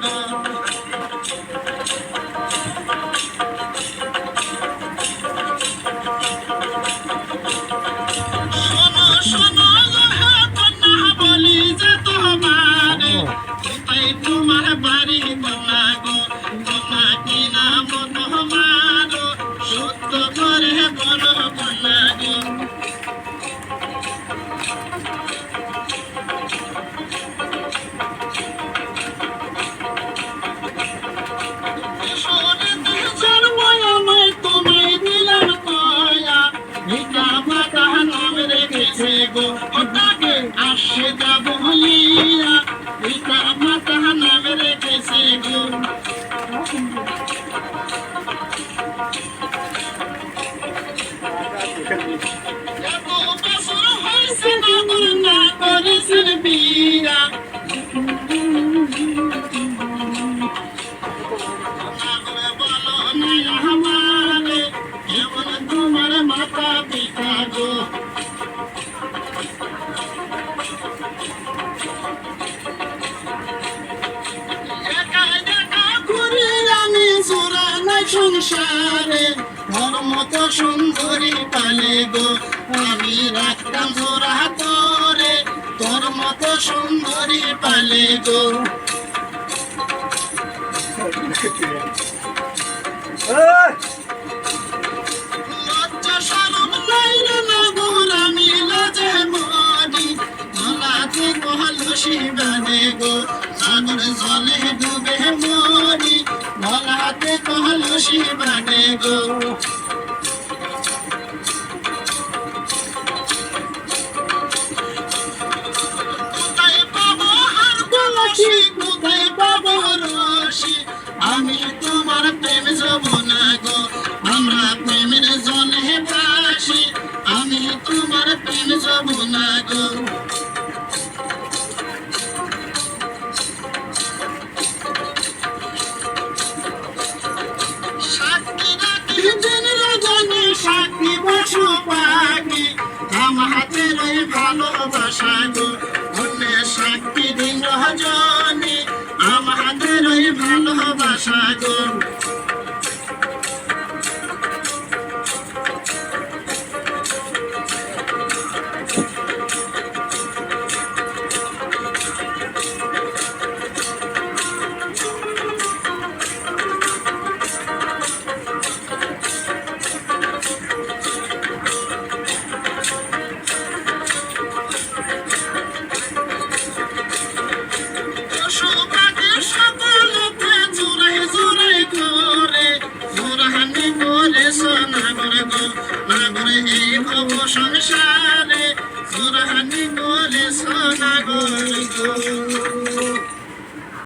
গো। শোনো শোনো হে কন্যা বলি যে তোমারে, কোথায় তোমার বাড়ি কন্যা গো, কন্যা কি নাম তোমার, সত্য করে বলো কন্যা গো। আসে যাব হইয়া পিতা মাতা নাম রেখেছে গো। এত বছর হয়েছে না করেছেন বিয়া, বলো না আমারে এমন তোমার মাতা পিতা গো। সংসারে তোর মতো সুন্দরী পালে গো, আমি রাখতাম জোড়া তোরে, তোর মতো সুন্দরী পালে গো। লজ্জা শরম নাই রে নগর আমি লাজে মরি, গলাতে কলসি বাঁধে গো, সাগর জলে ডুবে মরি, গলাতে কলসি বাঁধে গো। কোথায় পাবো হার কলসি, কোথায় পাবো রশি, আমি তোমার প্রেম যমুনা গো, আমরা প্রেমের জলে ভাসি, আমি তোমার প্রেম যমুনা গো। সাক্ষী বসু পাখি আমাদের ওই ভালোবাসা গো, অন্য সাক্ষী দিন রজনী আমাদের ওই ভালোবাসা গো। সংসারে সুরানি বলে সোনা গো।